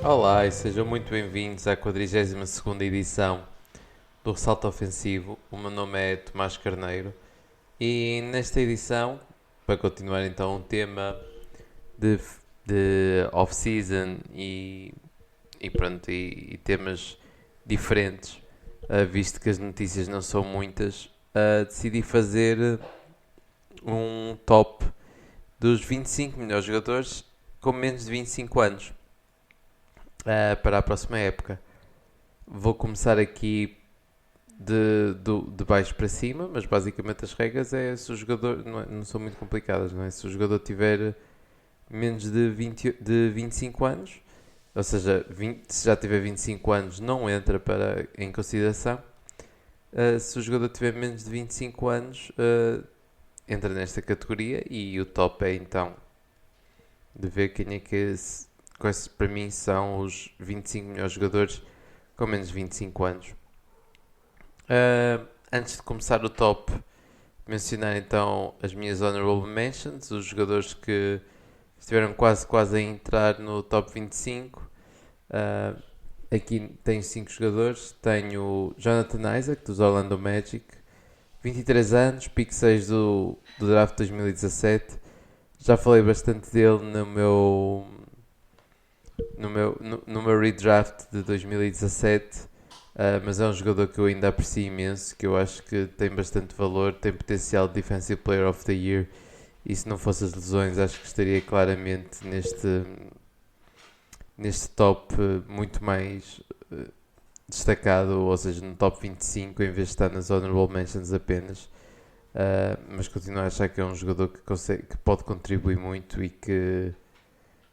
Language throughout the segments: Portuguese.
Olá e sejam muito bem-vindos à 42ª edição do Ressalto Ofensivo. O meu nome é Tomás Carneiro e nesta edição, para continuar então um tema de, de off-season e temas diferentes, visto que as notícias não são muitas, decidi fazer um top dos 25 melhores jogadores com menos de 25 anos para a próxima época. Vou começar aqui de baixo para cima, mas basicamente as regras é se o jogador não são muito complicadas, não é? Se o jogador tiver menos de 25 anos, ou seja, se já tiver 25 anos não entra em consideração. Se o jogador tiver menos de 25 anos, entra nesta categoria e o top é então de ver quem é que quais para mim são os 25 melhores jogadores com menos de 25 anos. Antes de começar o top, mencionar então as minhas honorable mentions, os jogadores que estiveram quase a entrar no top 25. Aqui tenho 5 jogadores. Tenho Jonathan Isaac, dos Orlando Magic, 23 anos, pick 6 do draft 2017. Já falei bastante dele no meu redraft de 2017. Mas é um jogador que eu ainda aprecio imenso, que eu acho que tem bastante valor, tem potencial de Defensive Player of the Year, e se não fosse as lesões acho que estaria claramente neste top muito mais destacado, ou seja, no top 25 em vez de estar nas Honorable Mentions apenas. Mas continuo a achar que é um jogador que pode contribuir muito e que,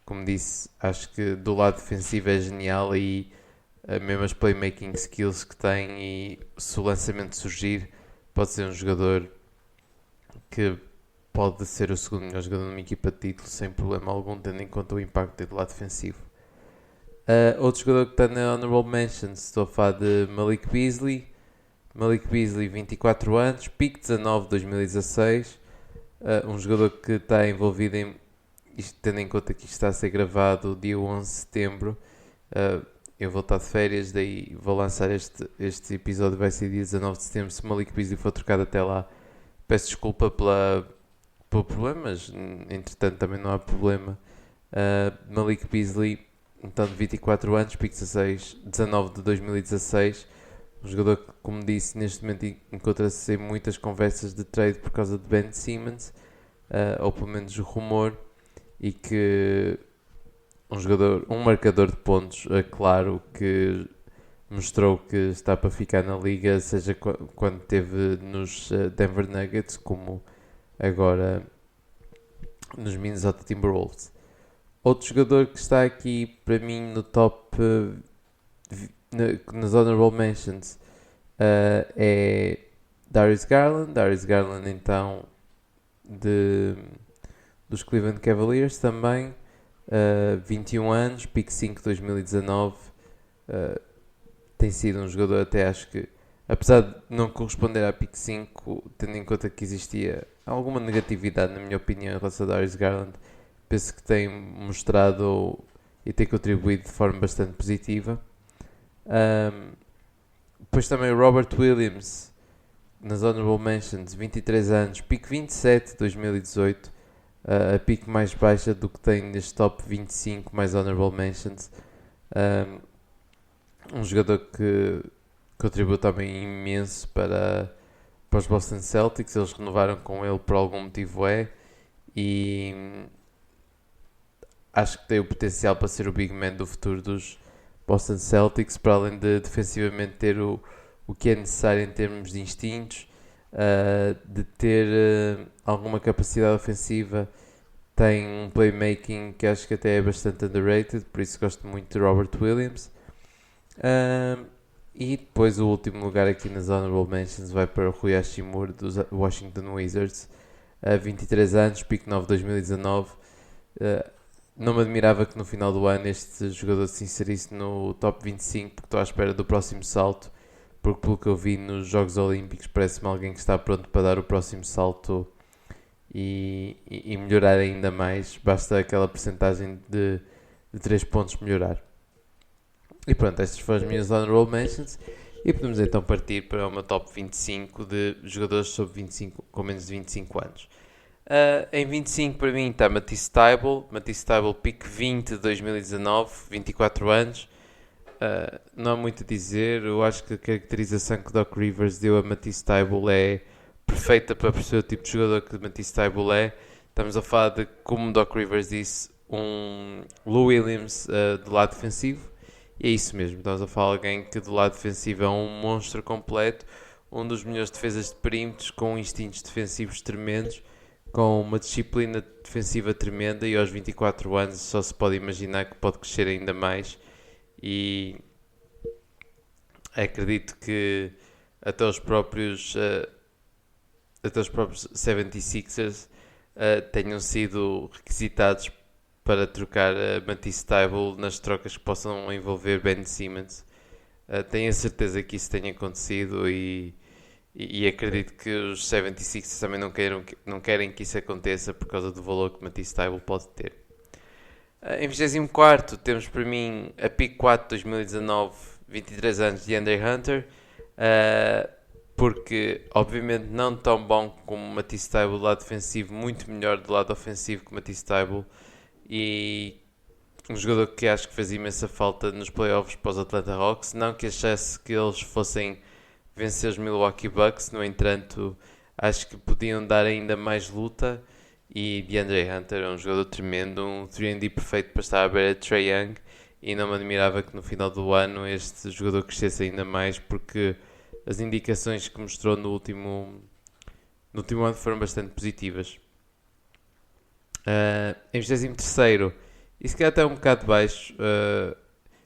como disse, acho que do lado defensivo é genial e mesmo as playmaking skills que tem, e se o lançamento surgir pode ser um jogador que pode ser o segundo melhor jogador numa equipa de título sem problema algum, tendo em conta o impacto do lado defensivo. Outro jogador que está na Honorable Mentions, estou a falar de Malik Beasley. Malik Beasley, 24 anos, pick 19 de 2016. Um jogador que está envolvido tendo em conta que isto está a ser gravado dia 11 de setembro. Eu vou estar de férias, daí vou lançar este episódio, vai ser dia 19 de setembro. Se Malik Beasley for trocado até lá, peço desculpa pelo problema, mas entretanto também não há problema. Malik Beasley, então de 24 anos, pick 16, 19 de 2016. Um jogador que, como disse, neste momento encontra-se em muitas conversas de trade por causa de Ben Simmons, ou pelo menos o rumor, e que um marcador de pontos, claro, que mostrou que está para ficar na liga, seja quando esteve nos Denver Nuggets, como agora nos Minnesota Timberwolves. Outro jogador que está aqui para mim no top, nas Honorable Mentions, é Darius Garland. Darius Garland, então, dos Cleveland Cavaliers também. 21 anos, pick 5 de 2019. Tem sido um jogador, até acho que, apesar de não corresponder à pick 5, tendo em conta que existia alguma negatividade, na minha opinião, em relação a Darius Garland, penso que tem mostrado e tem contribuído de forma bastante positiva. Depois também o Robert Williams, nas Honorable Mentions, 23 anos, pick 27 de 2018. A pick mais baixa do que tem neste top 25 mais Honorable Mentions. Um jogador que contribuiu também imenso para os Boston Celtics. Eles renovaram com ele por algum motivo, e acho que tem o potencial para ser o big man do futuro dos Boston Celtics, para além de defensivamente ter o que é necessário em termos de instintos, de ter alguma capacidade ofensiva. Tem um playmaking que acho que até é bastante underrated, por isso gosto muito de Robert Williams. E depois o último lugar aqui nas Honorable Mentions vai para o Rui Hachimura, dos Washington Wizards, 23 anos, pick 9 de 2019. Não me admirava que no final do ano este jogador se inserisse no top 25, porque estou à espera do próximo salto, porque pelo que eu vi nos Jogos Olímpicos parece-me alguém que está pronto para dar o próximo salto e melhorar ainda mais. Basta aquela percentagem de 3 pontos melhorar. E pronto, estas foram as minhas honorable mentions. E podemos então partir para uma top 25 de jogadores sobre 25, com menos de 25 anos. Em 25 para mim está Matisse Thybulle, pick 20 de 2019, 24 anos. Não há muito a dizer, eu acho que a caracterização que o Doc Rivers deu a Matisse Thybulle é perfeita para perceber o tipo de jogador que Matisse Thybulle é. Estamos a falar de, como o Doc Rivers disse, um Lou Williams do lado defensivo. E é isso mesmo, estamos a falar de alguém que do lado defensivo é um monstro completo, um dos melhores defesas de perímetros, com instintos defensivos tremendos, com uma disciplina defensiva tremenda, e aos 24 anos só se pode imaginar que pode crescer ainda mais. E acredito que até os próprios 76ers tenham sido requisitados para trocar Matisse Thybulle nas trocas que possam envolver Ben Simmons. Tenho a certeza que isso tenha acontecido, e acredito que os 76ers também não querem que isso aconteça por causa do valor que Matisse Thybulle pode ter. Em 24º temos para mim a pick 4 de 2019, 23 anos, de Andre Hunter, porque obviamente não tão bom como Matisse Thybulle do lado defensivo, muito melhor do lado ofensivo que Matisse Thybulle, e um jogador que acho que fez imensa falta nos playoffs para os Atlanta Hawks. Não que achasse que eles fossem vencer os Milwaukee Bucks, no entanto acho que podiam dar ainda mais luta, e DeAndre Hunter é um jogador tremendo, um 3&D perfeito para estar à beira de Trae Young, e não me admirava que no final do ano este jogador crescesse ainda mais, porque as indicações que mostrou no último ano foram bastante positivas. Em 23º, e se calhar até um bocado baixo,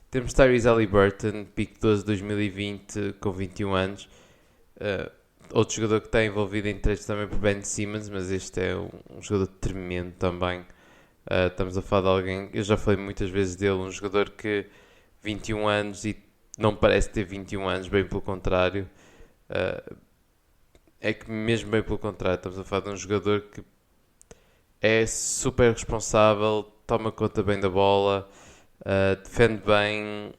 temos Tyrese Haliburton, pick 12 de 2020, com 21 anos. Outro jogador que está envolvido em trades também por Ben Simmons, mas este é um jogador tremendo também. Estamos a falar de alguém, eu já falei muitas vezes dele, um jogador que 21 anos e não parece ter 21 anos, bem pelo contrário. É que mesmo bem pelo contrário, estamos a falar de um jogador que é super responsável, toma conta bem da bola, defende bem,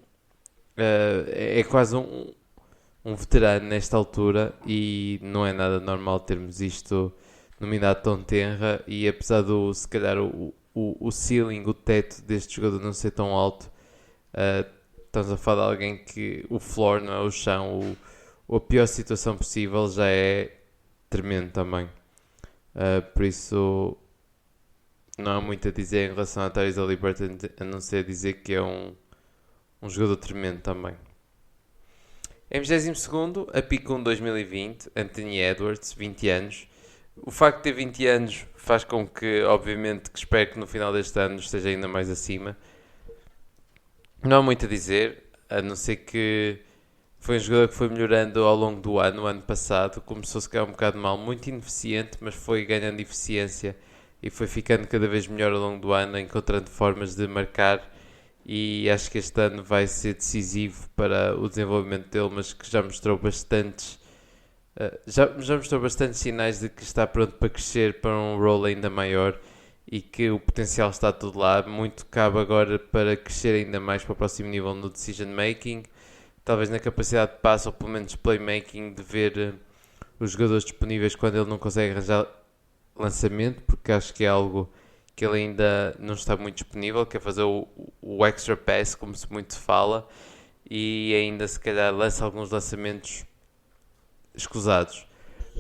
é quase um veterano nesta altura, e não é nada normal termos isto numa idade tão tenra. E apesar do, se calhar, o ceiling, o teto deste jogador não ser tão alto, estamos a falar de alguém que o floor, não é o chão, a pior situação possível já é tremendo também. Por isso não há muito a dizer em relação a Tyrese Haliburton, a não ser dizer que é um jogador tremendo também. Em 22º, a pick 1 de 2020, Anthony Edwards, 20 anos. O facto de ter 20 anos faz com que, obviamente, que espero que no final deste ano esteja ainda mais acima. Não há muito a dizer, a não ser que foi um jogador que foi melhorando ao longo do ano. O ano passado começou a se calhar um bocado mal, muito ineficiente, mas foi ganhando eficiência e foi ficando cada vez melhor ao longo do ano, encontrando formas de marcar, e acho que este ano vai ser decisivo para o desenvolvimento dele, mas que já mostrou bastantes sinais de que está pronto para crescer para um role ainda maior, e que o potencial está todo lá. Muito cabe agora para crescer ainda mais para o próximo nível no decision making, talvez na capacidade de passe, ou pelo menos playmaking, de ver os jogadores disponíveis quando ele não consegue arranjar lançamento, porque acho que é algo que ele ainda não está muito disponível, que é fazer o extra pass, como se muito fala, e ainda se calhar lança alguns lançamentos escusados.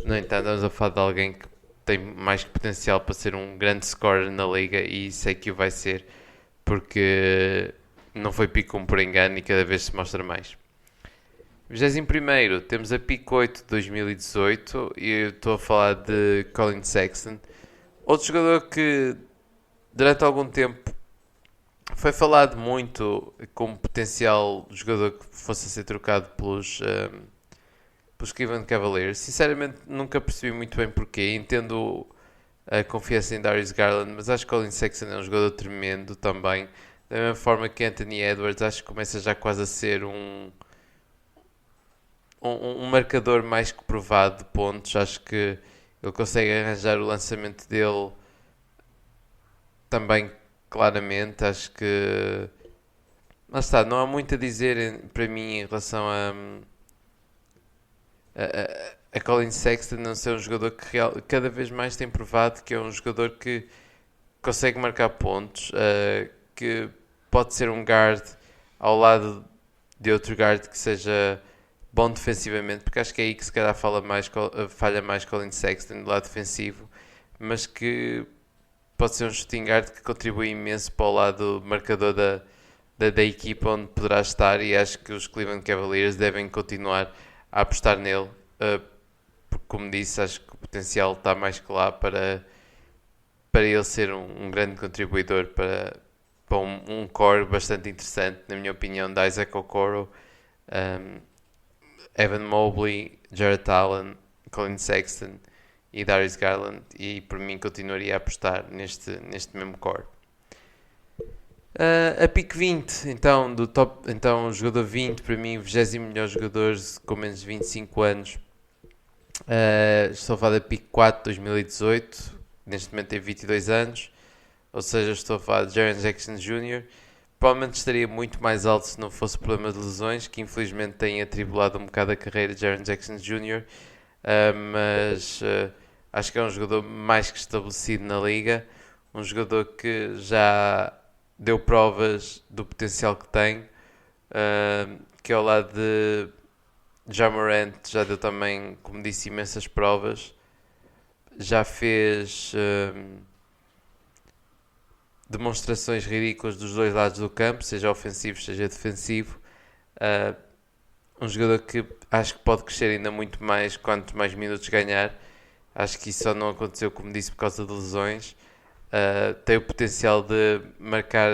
No entanto, estamos a falar de alguém que tem mais que potencial para ser um grande scorer na liga, e sei que o vai ser, porque não foi pick 1 por engano e cada vez se mostra mais. 21º, temos a pick 8 de 2018, e eu estou a falar de Colin Sexton, outro jogador que durante algum tempo foi falado muito como potencial jogador que fosse a ser trocado pelos Cleveland Cavaliers. Sinceramente nunca percebi muito bem porquê. Entendo a confiança em Darius Garland, mas acho que Colin Sexton é um jogador tremendo também, da mesma forma que Anthony Edwards. Acho que começa já quase a ser um marcador mais que provado de pontos. Acho que ele consegue arranjar o lançamento dele também claramente. Acho que lá está, não há muito a dizer para mim em relação a Colin Sexton não ser um jogador que cada vez mais tem provado que é um jogador que consegue marcar pontos, que pode ser um guard ao lado de outro guard que seja bom defensivamente, porque acho que é aí que se calhar falha mais Colin Sexton do lado defensivo, mas que pode ser um shooting guard que contribui imenso para o lado marcador da equipa onde poderá estar, e acho que os Cleveland Cavaliers devem continuar a apostar nele, porque como disse, acho que o potencial está mais que lá para ele ser um grande contribuidor para um core bastante interessante, na minha opinião, da Isaac Okoro, Evan Mobley, Jarrett Allen, Colin Sexton e Darius Garland, e por mim continuaria a apostar neste mesmo core. A pick 20, então, o jogador 20, para mim, 20º melhor jogador com menos de 25 anos. Estou a falar da pick 4 de 2018, neste momento tem 22 anos, ou seja, estou a falar de Jaren Jackson Jr. Provavelmente estaria muito mais alto se não fosse o problema de lesões, que infelizmente tem atribulado um bocado a carreira de Jaren Jackson Jr., mas acho que é um jogador mais que estabelecido na liga, um jogador que já deu provas do potencial que tem, que ao lado de Ja Morant já deu também, como disse, imensas provas, já fez demonstrações ridículas dos dois lados do campo, seja ofensivo, seja defensivo. Um jogador que acho que pode crescer ainda muito mais quanto mais minutos ganhar. Acho que isso só não aconteceu, como disse, por causa de lesões. Tem o potencial de marcar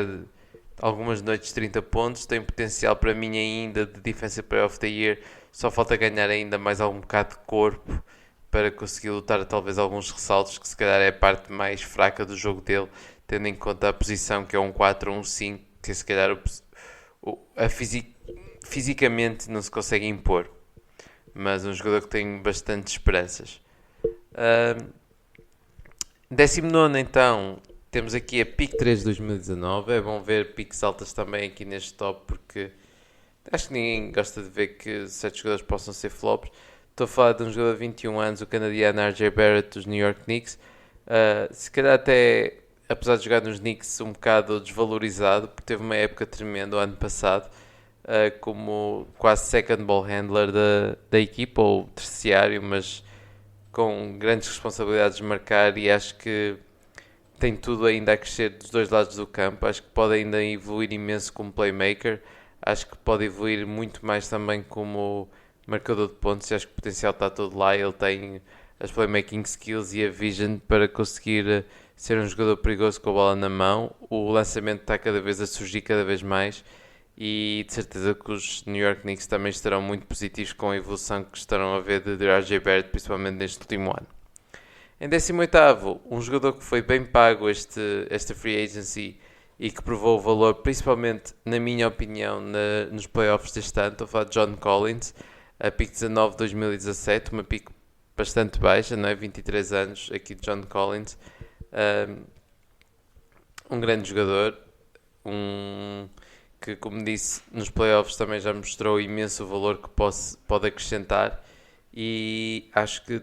algumas noites 30 pontos, tem potencial para mim ainda de Defensive Player of the Year, só falta ganhar ainda mais algum bocado de corpo para conseguir lutar talvez alguns ressaltos, que se calhar é a parte mais fraca do jogo dele, tendo em conta a posição que é um 4 ou um 5, que se calhar fisicamente não se consegue impor, mas um jogador que tem bastante esperanças. 19º então, temos aqui a pick 3 de 2019. É bom ver picks altas também aqui neste top, porque acho que ninguém gosta de ver que certos jogadores possam ser flops. Estou a falar de um jogador de 21 anos, o canadiano RJ Barrett dos New York Knicks. Se calhar até, apesar de jogar nos Knicks, um bocado desvalorizado, porque teve uma época tremenda o ano passado, como quase second ball handler da equipa, ou terciário, mas com grandes responsabilidades de marcar, e acho que tem tudo ainda a crescer dos dois lados do campo. Acho que pode ainda evoluir imenso como playmaker, acho que pode evoluir muito mais também como marcador de pontos, e acho que o potencial está todo lá. Ele tem as playmaking skills e a vision para conseguir ser um jogador perigoso com a bola na mão. O lançamento está cada vez a surgir cada vez mais, e de certeza que os New York Knicks também estarão muito positivos com a evolução que estarão a ver de RJ Barrett, principalmente neste último ano. Em 18º, um jogador que foi bem pago esta free agency e que provou o valor, principalmente na minha opinião, nos playoffs deste ano. Estou a falar de John Collins, a pick 19 de 2017, uma pick bastante baixa, não é? 23 anos aqui de John Collins. Um grande jogador, que, como disse, nos playoffs também já mostrou imenso o valor que pode acrescentar, e acho que,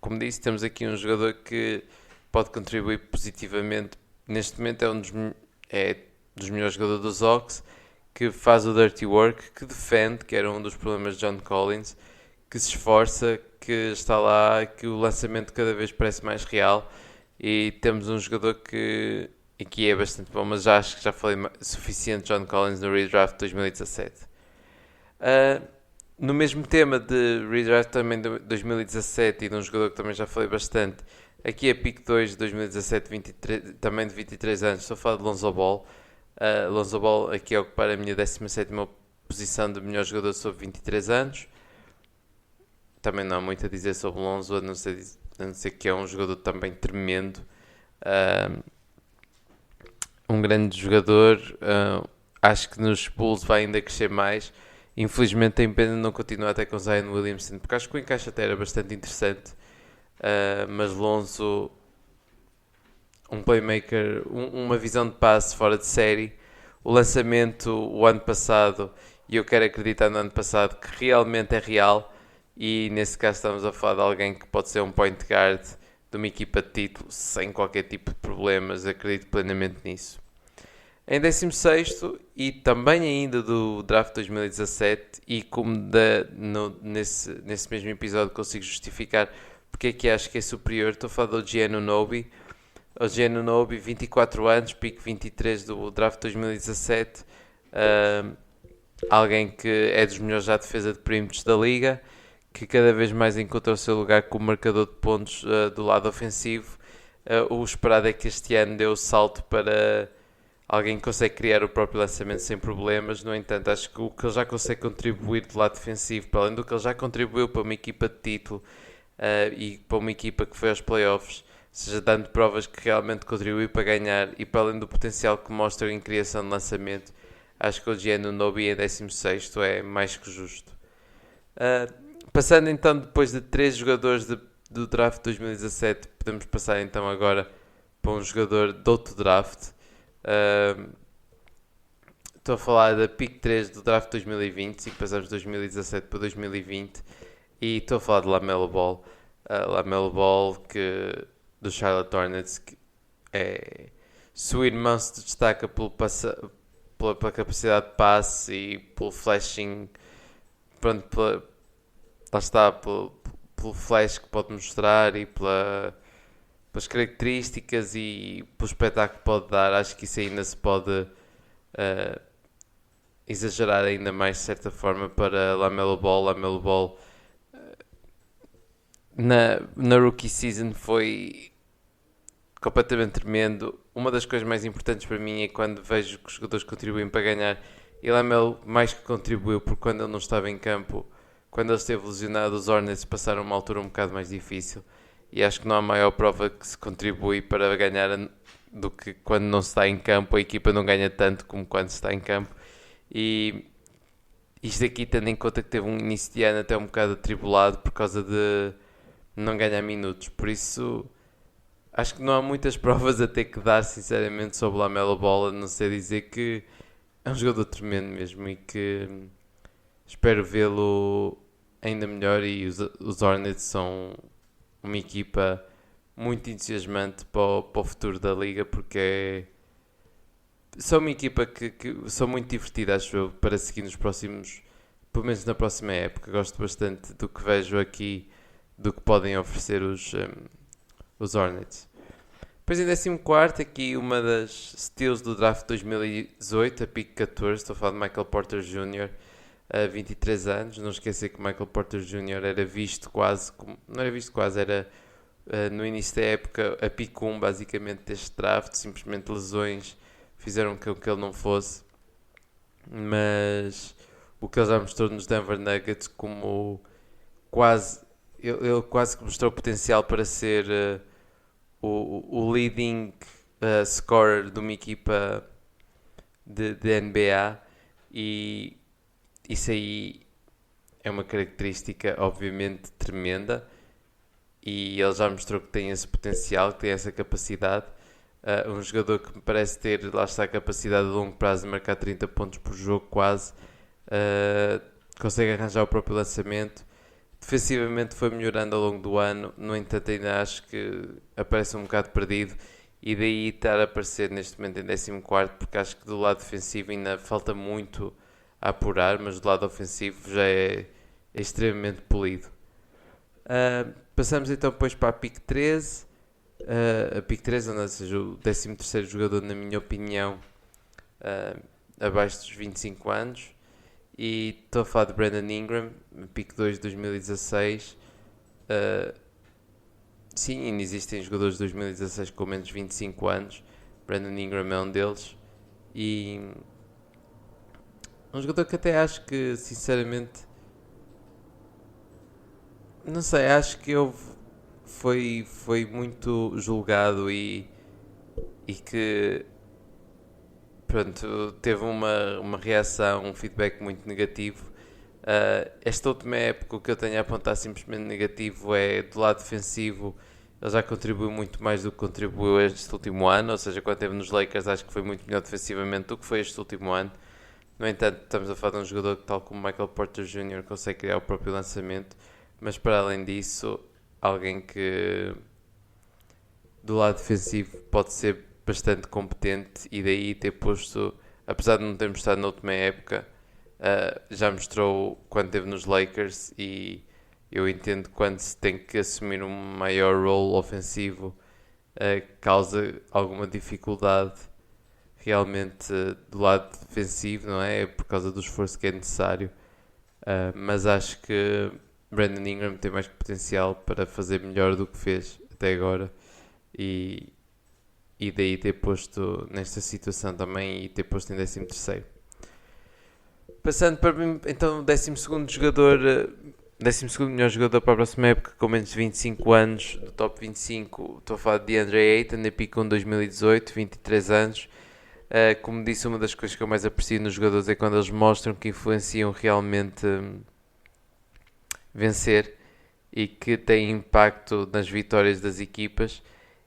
como disse, temos aqui um jogador que pode contribuir positivamente. Neste momento é dos melhores jogadores dos Hawks, que faz o dirty work, que defende, que era um dos problemas de John Collins, que se esforça, que está lá, que o lançamento cada vez parece mais real, e temos um jogador que aqui é bastante bom, mas já acho que já falei suficiente de John Collins no redraft de 2017. No mesmo tema de redraft também de 2017 e de um jogador que também já falei bastante, aqui é pick 2 de 2017, 23, também de 23 anos, estou a falar de Lonzo Ball. Lonzo Ball aqui a ocupar a minha 17ª posição de melhor jogador sobre 23 anos. Também não há muito a dizer sobre Lonzo, a não ser que é um jogador também tremendo. Um grande jogador. Acho que nos Bulls vai ainda crescer mais. Infelizmente tem pena de não continuar até com Zion Williamson, porque acho que o encaixe até era bastante interessante. Mas Lonzo, um playmaker, uma visão de passe fora de série, o lançamento o ano passado, e eu quero acreditar no ano passado que realmente é real, e nesse caso estamos a falar de alguém que pode ser um point guard de uma equipa de título sem qualquer tipo de problemas, acredito plenamente nisso. Em 16º e também ainda do draft 2017, e como nesse mesmo episódio consigo justificar porque é que acho que é superior, estou a falar do OG Anunoby. OG Anunoby, 24 anos, pick 23 do draft 2017, alguém que é dos melhores já defesa de perímetros da liga, que cada vez mais encontra o seu lugar como marcador de pontos do lado ofensivo. O esperado é que este ano dê o salto para alguém que consegue criar o próprio lançamento sem problemas. No entanto, acho que o que ele já consegue contribuir do lado defensivo, para além do que ele já contribuiu para uma equipa de título e para uma equipa que foi aos playoffs, seja dando provas que realmente contribuiu para ganhar, e para além do potencial que mostra em criação de lançamento, acho que o OG Anunoby em 16º é mais que justo. Passando então, depois de 3 jogadores do draft 2017, podemos passar então agora para um jogador de outro draft. Estou a falar da pick 3 do draft 2020, e passamos de 2017 para 2020, e estou a falar de LaMelo Ball. LaMelo Ball, do Charlotte Hornets, que se o irmão se destaca pela capacidade de passe e pelo flashing, pronto, lá está, pelo flash que pode mostrar e pelas características e pelo espetáculo que pode dar, acho que isso ainda se pode exagerar ainda mais de certa forma para LaMelo Ball. LaMelo Ball na rookie season foi completamente tremendo. Uma das coisas mais importantes para mim é quando vejo que os jogadores contribuem para ganhar, e LaMelo mais que contribuiu, porque quando ele não estava em campo, quando ele esteve lesionado, os Hornets passaram uma altura um bocado mais difícil, e acho que não há maior prova que se contribui para ganhar do que quando não se está em campo. A equipa não ganha tanto como quando se está em campo, e isto aqui tendo em conta que teve um início de ano até um bocado atribulado por causa de não ganhar minutos. Por isso acho que não há muitas provas a ter que dar sinceramente sobre o LaMelo Ball, a não ser dizer que é um jogador tremendo mesmo, e que espero vê-lo ainda melhor. E os Hornets são uma equipa muito entusiasmante para o futuro da liga, porque são uma equipa que são muito divertida, acho eu, para seguir nos próximos, pelo menos na próxima época. Gosto bastante do que vejo aqui, do que podem oferecer os Hornets. Depois em 14º, aqui uma das steals do draft 2018, a pick 14, estou a falar de Michael Porter Jr., 23 anos. Não esquecer que Michael Porter Jr. era visto quase, não era visto quase, era no início da época a pick 1 basicamente deste draft. Simplesmente lesões fizeram com que ele não fosse, mas o que ele já mostrou nos Denver Nuggets, como ele quase que mostrou potencial para ser o leading scorer de uma equipa de NBA, e isso aí é uma característica obviamente tremenda, e ele já mostrou que tem esse potencial, que tem essa capacidade. Um jogador que me parece ter, lá está, a capacidade a longo prazo de marcar 30 pontos por jogo quase, consegue arranjar o próprio lançamento. Defensivamente foi melhorando ao longo do ano, no entanto ainda acho que aparece um bocado perdido, e daí estar a aparecer neste momento em 14º, porque acho que do lado defensivo ainda falta muito a apurar, mas do lado ofensivo já é extremamente polido. Passamos então depois para a pick 13, a pick 13, ou seja, o 13º jogador na minha opinião, abaixo dos 25 anos. E estou a falar de Brandon Ingram, pick 2 de 2016. Sim, ainda existem jogadores de 2016 com menos de 25 anos. Brandon Ingram é um deles. E um jogador que até acho que, sinceramente, não sei, acho que foi muito julgado, e que pronto, teve uma reação, um feedback muito negativo. Esta última época, o que eu tenho a apontar simplesmente negativo é do lado defensivo. ele já contribuiu muito mais do que contribuiu este último ano, ou seja, quando esteve nos Lakers acho que foi muito melhor defensivamente do que foi este último ano. No entanto, estamos a falar de um jogador que, tal como Michael Porter Jr., consegue criar o próprio lançamento, mas para além disso, alguém que do lado defensivo pode ser bastante competente, e daí ter posto, apesar de não ter mostrado na última época, já mostrou quando esteve nos Lakers, e eu entendo que quando se tem que assumir um maior role ofensivo causa alguma dificuldade realmente do lado defensivo, não é? Por causa do esforço que é necessário. Mas acho que Brandon Ingram tem mais potencial para fazer melhor do que fez até agora, e daí ter posto nesta situação também, e ter posto em 13º. Passando para mim, então, o 12º jogador, 12º melhor jogador para a próxima época, com menos de 25 anos, do top 25, estou a falar de DeAndre Ayton, na pick 1 2018, 23 anos. Como disse, uma das coisas que eu mais aprecio nos jogadores é quando eles mostram que influenciam realmente vencer e que têm impacto nas vitórias das equipas,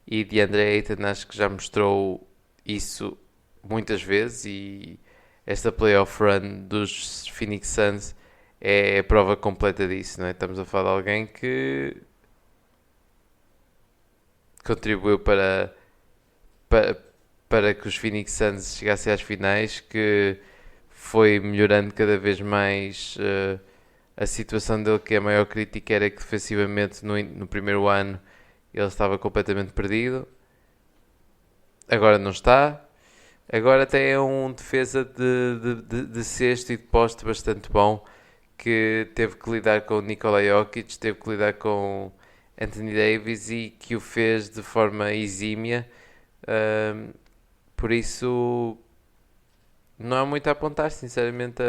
e DeAndre Ayton acho que já mostrou isso muitas vezes, e esta playoff run dos Phoenix Suns é a prova completa disso, não é? Estamos a falar de alguém que contribuiu para que os Phoenix Suns chegassem às finais, que foi melhorando cada vez mais a situação dele, que a maior crítica era que defensivamente no primeiro ano ele estava completamente perdido. Agora não está. Agora até é um defesa de cesto e de poste bastante bom, que teve que lidar com o Nikola Jokic, teve que lidar com Anthony Davis, e que o fez de forma exímia. Por isso não há muito a apontar, sinceramente,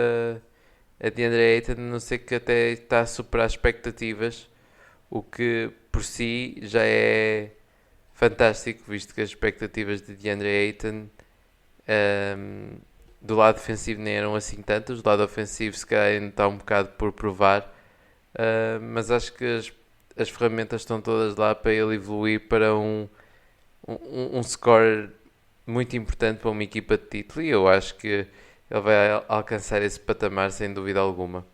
a DeAndre Ayton, a não ser que até está a superar expectativas, o que por si já é fantástico, visto que as expectativas de DeAndre Ayton do lado defensivo nem eram assim tantas, do lado ofensivo se calhar ainda está um bocado por provar, mas acho que as ferramentas estão todas lá para ele evoluir para um scorer muito importante para uma equipa de título, e eu acho que ele vai alcançar esse patamar sem dúvida alguma.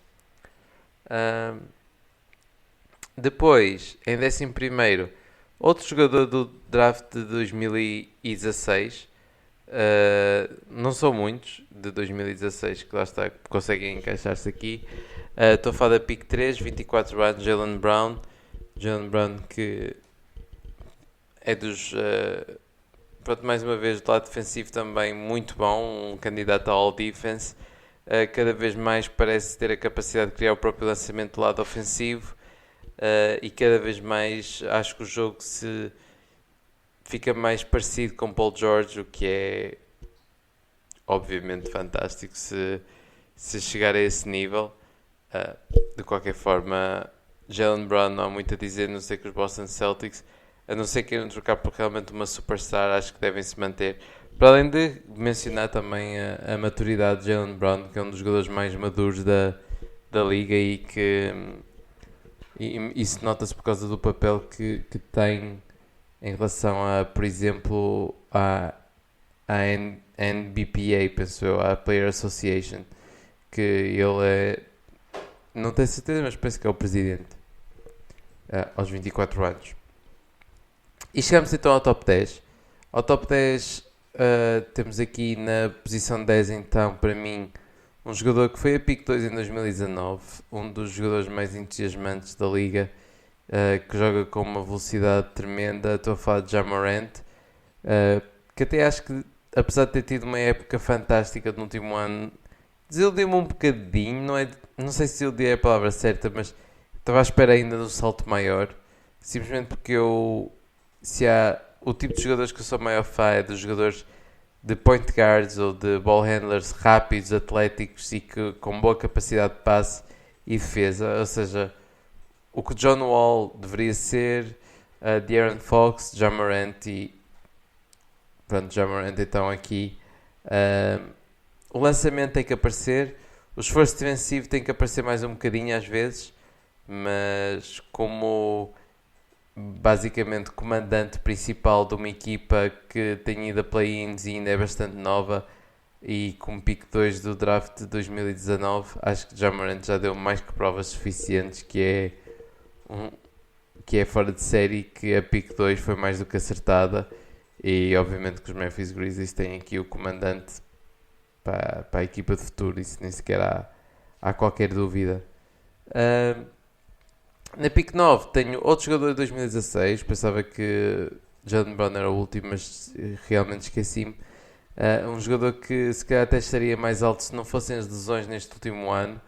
Depois, em 11º, outro jogador do draft de 2016, não são muitos de 2016 que lá está, que conseguem encaixar-se aqui. Estou a falar da pick 3, 24 anos, Jaylen Brown, que é dos... pronto, mais uma vez, do lado defensivo também muito bom, um candidato ao All-Defense. Cada vez mais parece ter a capacidade de criar o próprio lançamento do lado ofensivo, e cada vez mais acho que o jogo se fica mais parecido com Paul George, o que é obviamente fantástico se chegar a esse nível. De qualquer forma, Jaylen Brown não há muito a dizer, a não ser que os Boston Celtics, a não ser que queiram trocar por realmente uma superstar, acho que devem se manter. Para além de mencionar também a maturidade de Jaylen Brown, que é um dos jogadores mais maduros da liga, e que isso nota-se por causa do papel que tem em relação a, por exemplo, à NBPA, penso eu, à Player Association, que ele é, não tenho certeza, mas penso que é o presidente, aos 24 anos. E chegamos então ao top 10. Ao top 10 temos aqui na posição 10, então, para mim, um jogador que foi a pick 2 em 2019, um dos jogadores mais entusiasmantes da liga, que joga com uma velocidade tremenda. Estou a falar de Ja Morant, que até acho que, apesar de ter tido uma época fantástica no último ano, desiludiu-me um bocadinho, não sei se desiludir é a palavra certa, mas estava à espera ainda do salto maior, simplesmente porque se há o tipo de jogadores que eu sou maior fã é dos jogadores de point guards ou de ball handlers rápidos, atléticos e que, com boa capacidade de passe e defesa, ou seja, o que John Wall deveria ser, De'Aaron Fox, Ja Morant, e pronto, Ja Morant então aqui. O lançamento tem que aparecer, o esforço defensivo tem que aparecer mais um bocadinho às vezes, mas como basicamente comandante principal de uma equipa que tem ido a play-ins e ainda é bastante nova, e com pick 2 do draft de 2019, acho que Ja Morant já deu mais que provas suficientes um, que é fora de série, que a pick 2 foi mais do que acertada, e obviamente que os Memphis Grizzlies têm aqui o comandante para a equipa de futuro, isso nem sequer há qualquer dúvida. Na pick 9 tenho outro jogador de 2016, pensava que Jalen Brown era o último, mas realmente esqueci-me. Um jogador que se calhar até estaria mais alto se não fossem as lesões neste último ano.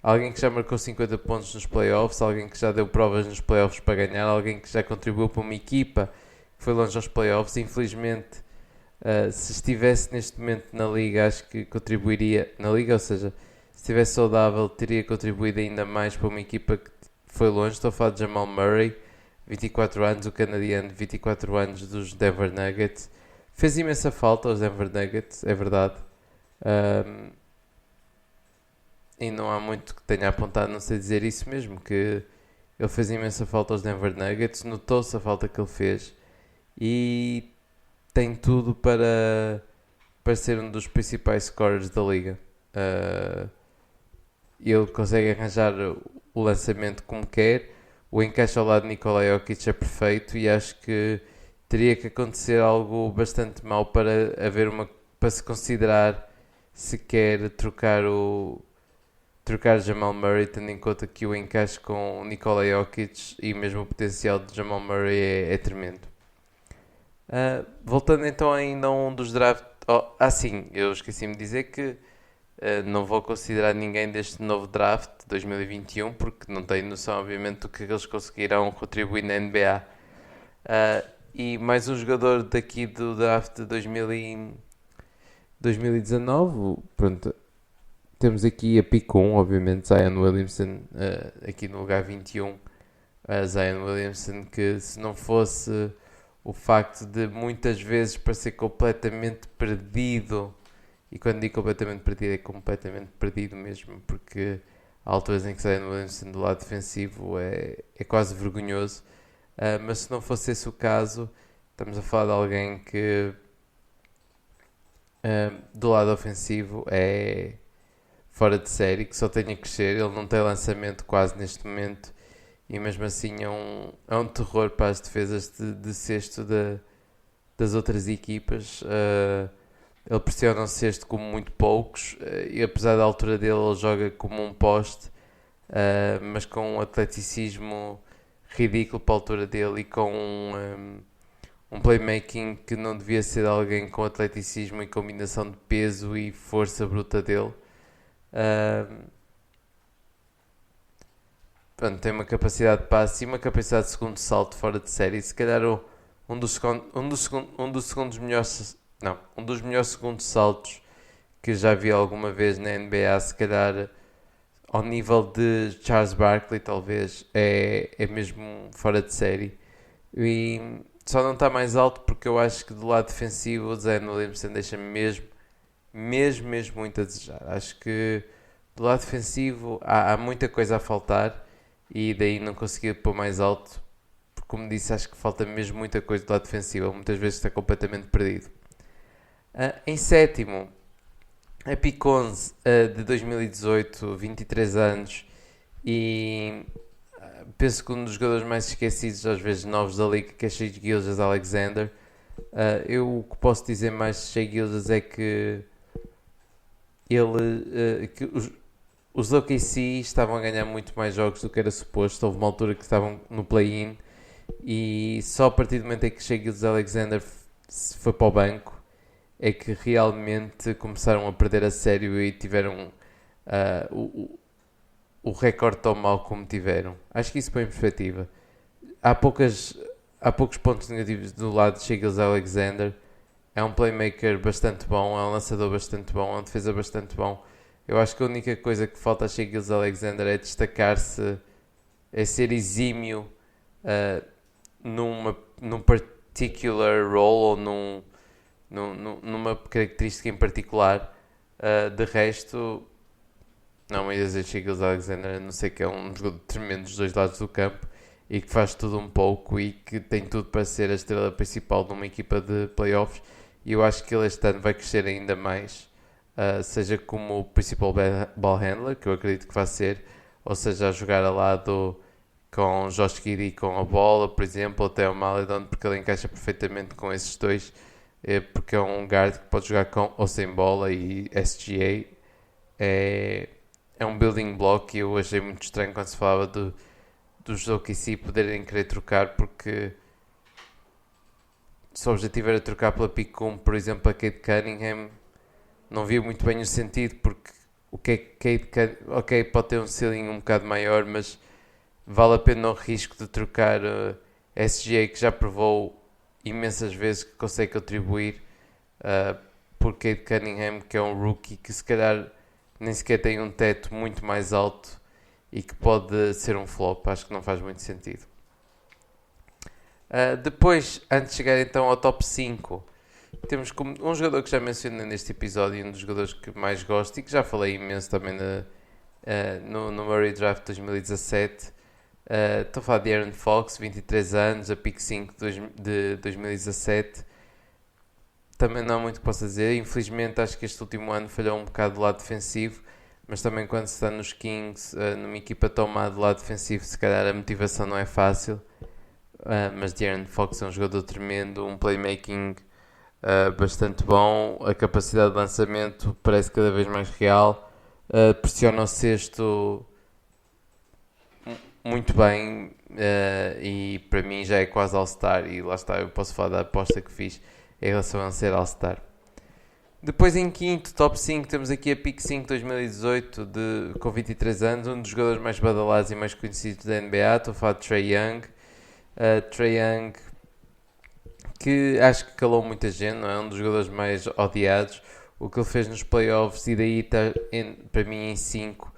Alguém que já marcou 50 pontos nos playoffs, alguém que já deu provas nos playoffs para ganhar, alguém que já contribuiu para uma equipa que foi longe aos playoffs. Infelizmente, se estivesse neste momento na liga, acho que contribuiria na liga, ou seja, se estivesse saudável, teria contribuído ainda mais para uma equipa que foi longe. Estou a falar de Jamal Murray, 24 anos, o canadiano, 24 anos, dos Denver Nuggets. Fez imensa falta aos Denver Nuggets, é verdade. E não há muito que tenha apontado, não sei dizer isso mesmo, que ele fez imensa falta aos Denver Nuggets, notou-se a falta que ele fez e tem tudo para ser um dos principais scorers da liga. Ele consegue arranjar o lançamento como quer, o encaixe ao lado de Nikola Jokic é perfeito, e acho que teria que acontecer algo bastante mau para se considerar se quer trocar Jamal Murray, tendo em conta que o encaixe com o Nikola Jokic e mesmo o potencial de Jamal Murray é tremendo. Voltando então ainda a um dos drafts. Sim, eu esqueci-me de dizer que não vou considerar ninguém deste novo draft de 2021, porque não tenho noção, obviamente, do que eles conseguirão contribuir na NBA. E mais um jogador daqui do draft de 2019, pronto, temos aqui a pick 1, obviamente, Zion Williamson, aqui no lugar 21. Zion Williamson, que se não fosse o facto de muitas vezes parecer completamente perdido, e quando digo completamente perdido, é completamente perdido mesmo, porque há alturas em que Zion Williamson do lado defensivo é quase vergonhoso. Mas se não fosse esse o caso, estamos a falar de alguém que do lado ofensivo é fora de série, que só tem a crescer. Ele não tem lançamento quase neste momento, e mesmo assim é um terror para as defesas de cesto das outras equipas. Ele pressiona o cesto como muito poucos, e apesar da altura dele, ele joga como um poste, mas com um atleticismo ridículo para a altura dele, e com um playmaking que não devia ser de alguém com atleticismo e combinação de peso e força bruta dele. Pronto, tem uma capacidade de passe e uma capacidade de segundo salto fora de série. Se calhar um dos melhores segundos saltos que já vi alguma vez na NBA, se calhar ao nível de Charles Barkley, talvez, é mesmo fora de série. E só não está mais alto porque eu acho que do lado defensivo o Zion Williamson deixa mesmo muito a desejar. Acho que do lado defensivo há muita coisa a faltar, e daí não consegui pôr mais alto, porque, como disse, acho que falta mesmo muita coisa do lado defensivo. Muitas vezes está completamente perdido. Em sétimo, a pick 11 de 2018, 23 anos, e penso que um dos jogadores mais esquecidos, às vezes novos da liga, que é Shai Gilgeous-Alexander. Eu o que posso dizer mais de Shai Gilgeous é que que os OKC estavam a ganhar muito mais jogos do que era suposto. Houve uma altura que estavam no play-in, e só a partir do momento em que Shai Gilgeous-Alexander foi para o banco é que realmente começaram a perder a sério e tiveram o recorde tão mau como tiveram. Acho que isso põe em perspectiva. Há poucos pontos negativos do lado de Shai Gilgeous-Alexander. É um playmaker bastante bom, é um lançador bastante bom, é um defesa bastante bom. Eu acho que a única coisa que falta a Shai Gilgeous-Alexander é destacar-se, é ser exímio num particular role, ou numa característica em particular. De resto, não ia dizer Shai Gilgeous-Alexander, a não ser que é um jogador tremendo dos dois lados do campo, e que faz tudo um pouco e que tem tudo para ser a estrela principal de uma equipa de playoffs. E eu acho que ele este ano vai crescer ainda mais, seja como o principal ball handler, que eu acredito que vai ser, ou seja, a jogar ao lado com Josh Giddey com a bola, por exemplo, até o Maledon, porque ele encaixa perfeitamente com esses dois, porque é um guard que pode jogar com ou sem bola, e SGA é um building block. E eu achei muito estranho quando se falava dos OKC poderem querer trocar, porque se o objetivo era trocar pela pick 1, por exemplo, a Cade Cunningham, não via muito bem o sentido, porque o que é Cade Cunningham, ok, pode ter um ceiling um bocado maior, mas vale a pena o risco de trocar SGA, que já provou imensas vezes que consegue contribuir, por Cade Cunningham, que é um rookie que se calhar nem sequer tem um teto muito mais alto e que pode ser um flop. Acho que não faz muito sentido. Depois, antes de chegar então ao top 5, temos como um jogador que já mencionei neste episódio, um dos jogadores que mais gosto e que já falei imenso também no Murray Draft 2017. Estou a falar de Aaron Fox, 23 anos, a pick 5 de 2017. Também não há muito que possa dizer. Infelizmente, acho que este último ano falhou um bocado do lado defensivo, mas também quando se está nos Kings, numa equipa tão má do lado defensivo, se calhar a motivação não é fácil. Mas De'Aaron Fox é um jogador tremendo, um playmaking bastante bom, a capacidade de lançamento parece cada vez mais real, pressiona o cesto muito bem, e para mim já é quase All-Star. E lá está, eu posso falar da aposta que fiz em relação a ser All-Star. Depois em quinto, top 5, temos aqui a pick 5 2018 com 23 anos, um dos jogadores mais badalados e mais conhecidos da NBA. Estou a falar de Trae Young. Trae Young, que acho que calou muita gente, não é? Um dos jogadores mais odiados. O que ele fez nos playoffs, e daí está para mim em 5,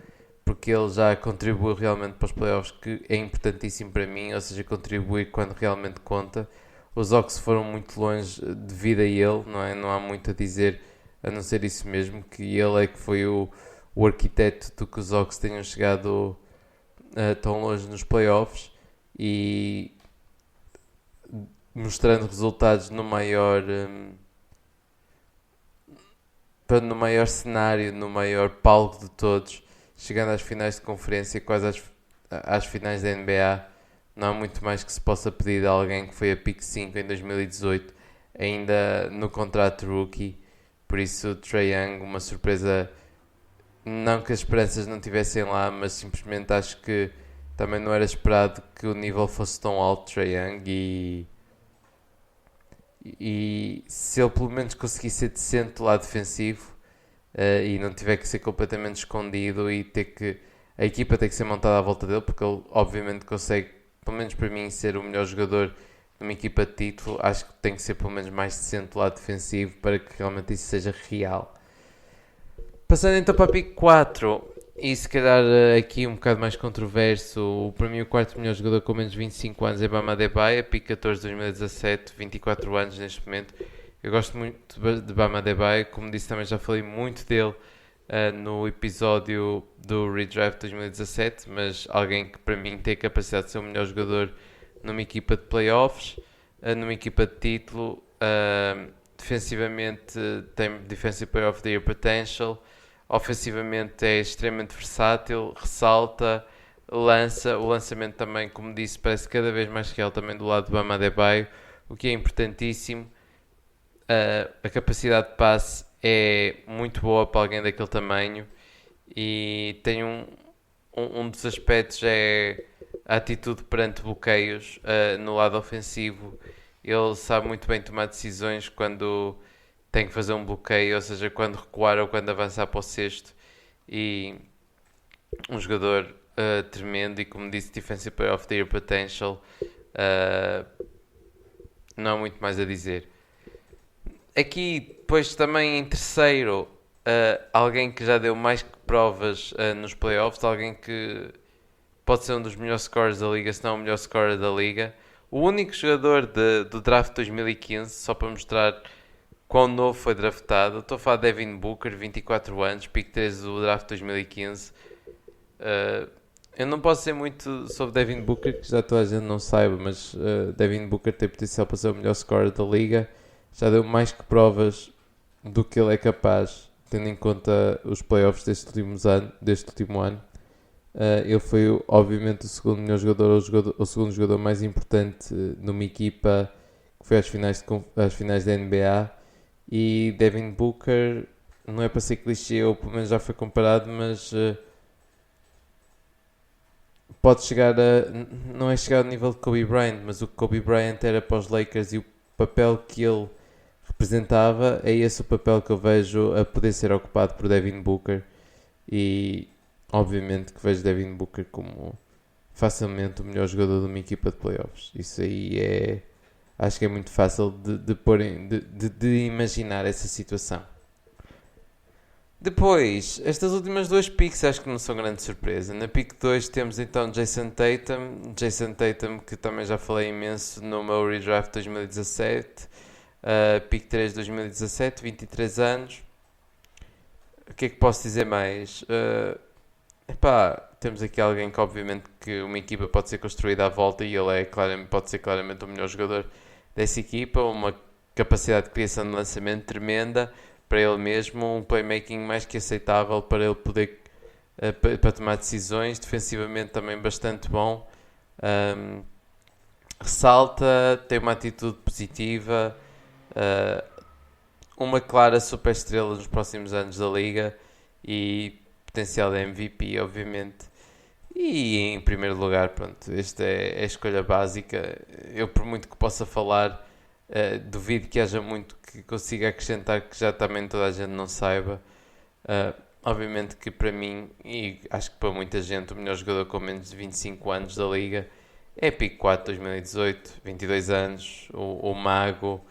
porque ele já contribuiu realmente para os playoffs, que é importantíssimo para mim, ou seja, contribuir quando realmente conta. Os Hawks foram muito longe devido a ele, não é? Não há muito a dizer, a não ser isso mesmo, que ele é que foi o arquiteto do que os Hawks tenham chegado tão longe nos playoffs, e mostrando resultados no maior cenário, no maior palco de todos, chegando às finais de conferência, quase às finais da NBA. Não há muito mais que se possa pedir de alguém que foi a pick 5 em 2018, ainda no contrato rookie. Por isso, Trae Young, uma surpresa. Não que as esperanças não estivessem lá, mas simplesmente acho que também não era esperado que o nível fosse tão alto, Trae Young. E se ele pelo menos conseguir ser decente lá defensivo, e não tiver que ser completamente escondido, e a equipa tem que ser montada à volta dele, porque ele obviamente consegue, pelo menos para mim, ser o melhor jogador de uma equipa de título. Acho que tem que ser pelo menos mais decente lá defensivo para que realmente isso seja real. Passando então para a pick 4, e se calhar aqui um bocado mais controverso, para mim o quarto melhor jogador com menos de 25 anos é Bam Adebayo, pick 14 de 2017, 24 anos neste momento. Eu gosto muito de Bam Adebayo, como disse também já falei muito dele no episódio do Redraft 2017, mas alguém que para mim tem a capacidade de ser o melhor jogador numa equipa de playoffs, numa equipa de título. Defensivamente tem Defensive Player of the Year potential, ofensivamente é extremamente versátil, ressalta, lança. O lançamento também, como disse, parece cada vez mais real também do lado do Bam Adebayo, o que é importantíssimo. A capacidade de passe é muito boa para alguém daquele tamanho, e tem um dos aspectos é a atitude perante bloqueios no lado ofensivo. Ele sabe muito bem tomar decisões quando tem que fazer um bloqueio, ou seja, quando recuar ou quando avançar para o cesto. E um jogador tremendo, e como disse, Defensive Player of the Year potential. Não há muito mais a dizer. Aqui, depois também em terceiro, alguém que já deu mais que provas nos playoffs, alguém que pode ser um dos melhores scorers da liga, se não o melhor scorer da liga. O único jogador do draft 2015, só para mostrar quão novo foi draftado, estou a falar de Devin Booker, 24 anos, pick 13 do draft 2015. eu não posso dizer muito sobre Devin Booker, que já toda a gente não saiba, mas Devin Booker tem potencial para ser o melhor scorer da liga. Já deu mais que provas do que ele é capaz, tendo em conta os playoffs deste último ano. Ele foi, obviamente, o segundo melhor jogador, o segundo jogador mais importante numa equipa que foi às finais da NBA. E Devin Booker, não é para ser clichê, ou pelo menos já foi comparado, mas pode chegar não é chegar ao nível de Kobe Bryant, mas o que Kobe Bryant era para os Lakers e o papel que ele representava, é esse o papel que eu vejo a poder ser ocupado por Devin Booker. E obviamente que vejo Devin Booker como facilmente o melhor jogador de uma equipa de playoffs. Isso aí acho que é muito fácil de imaginar essa situação. Depois, estas últimas duas picks acho que não são grande surpresa. Na pick 2 temos então Jason Tatum, que também já falei imenso no meu redraft 2017. Pick 3 2017, 23 anos. O que é que posso dizer mais? Temos aqui alguém que obviamente que uma equipa pode ser construída à volta e ele pode ser claramente o melhor jogador dessa equipa, uma capacidade de criação de lançamento tremenda para ele mesmo, um playmaking mais que aceitável para ele poder para tomar decisões, defensivamente também bastante bom, ressalta, tem uma atitude positiva, uma clara superestrela nos próximos anos da liga e potencial de MVP, obviamente. E em primeiro lugar, pronto, esta é a escolha básica. Eu, por muito que possa falar, duvido que haja muito que consiga acrescentar que já também toda a gente não saiba. Obviamente que para mim, e acho que para muita gente, o melhor jogador com menos de 25 anos da liga é Pick 4 2018, 22 anos, o Mago,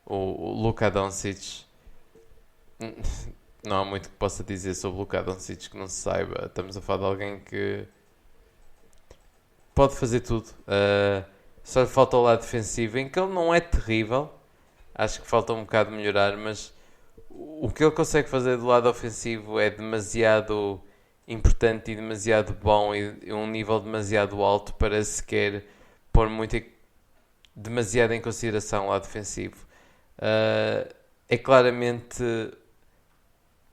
o Luka Doncic. Não há muito que possa dizer sobre o Luka Doncic que não se saiba. Estamos a falar de alguém que pode fazer tudo. Só lhe falta o lado defensivo, em que ele não é terrível. Acho que falta um bocado de melhorar, mas o que ele consegue fazer do lado ofensivo é demasiado importante e demasiado bom e um nível demasiado alto para sequer pôr demasiado em consideração o lado defensivo. É claramente...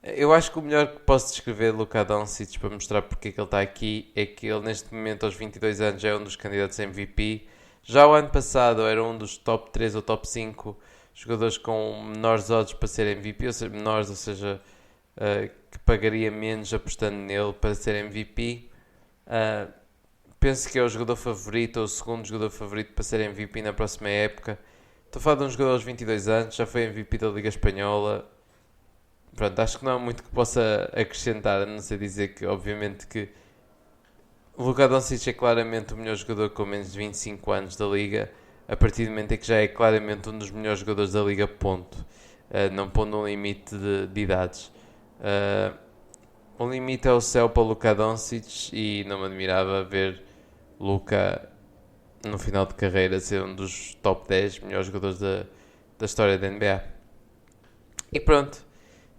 Eu acho que o melhor que posso descrever de Luka Doncic para mostrar porque é que ele está aqui é que ele neste momento aos 22 anos é um dos candidatos a MVP. Já o ano passado era um dos top 3 ou top 5 jogadores com menores odds para ser MVP, ou seja, que pagaria menos apostando nele para ser MVP. Penso que é o jogador favorito ou o segundo jogador favorito para ser MVP na próxima época. Estou a falar de um jogador aos 22 anos, já foi MVP da Liga Espanhola. Pronto, acho que não há muito que possa acrescentar, a não ser dizer que, obviamente, que o Luka Doncic é claramente o melhor jogador com menos de 25 anos da Liga, a partir do momento em que já é claramente um dos melhores jogadores da Liga, ponto. Não pondo um limite de idades. O limite é o céu para o Luka Doncic e não me admirava ver Luka, no final de carreira, ser um dos top 10 melhores jogadores da história da NBA. E pronto.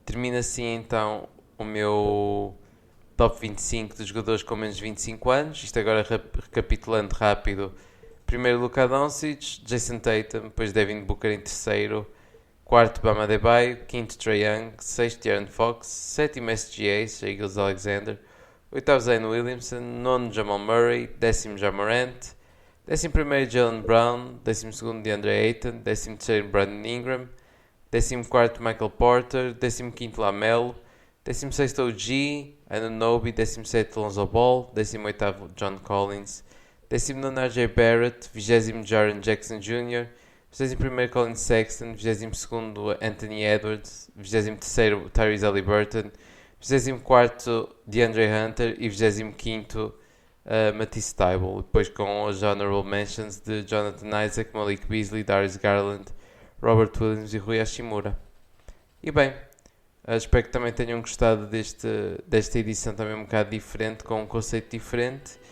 Termina assim então o meu top 25 dos jogadores com menos de 25 anos. Isto agora recapitulando rápido. Primeiro Luka Doncic, Jason Tatum, depois Devin Booker em terceiro. Quarto Bam Adebayo, quinto Trae Young, sexto De'Aaron Fox, sétimo SGA, Shai Gilgeous-Alexander, oitavo Zion Williamson, nono Jamal Murray, décimo Ja Morant, décimo primeiro Jaylen Brown, décimo segundo DeAndre Ayton, décimo terceiro Brandon Ingram, 14º Michael Porter, 15º Lamelo, 16º OG, Anunoby, 17º Lonzo Ball, 18º John Collins, 19º RJ Barrett, 20º Jaren Jackson Jr., 21º Colin Sexton, 22º Anthony Edwards, 23º Tyrese Haliburton, 24º DeAndre Hunter e 25º Matisse Thybulle, depois com os Honorable Mentions de Jonathan Isaac, Malik Beasley, Darius Garland, Robert Williams e Rui Hashimura. E bem, espero que também tenham gostado desta edição também um bocado diferente, com um conceito diferente.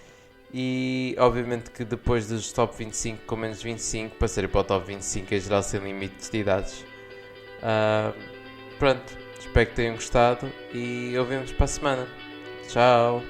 E obviamente que depois dos top 25 com menos 25, passarei para o top 25 em geral sem limites de idades. Pronto, espero que tenham gostado e ouvimos para a semana. Tchau!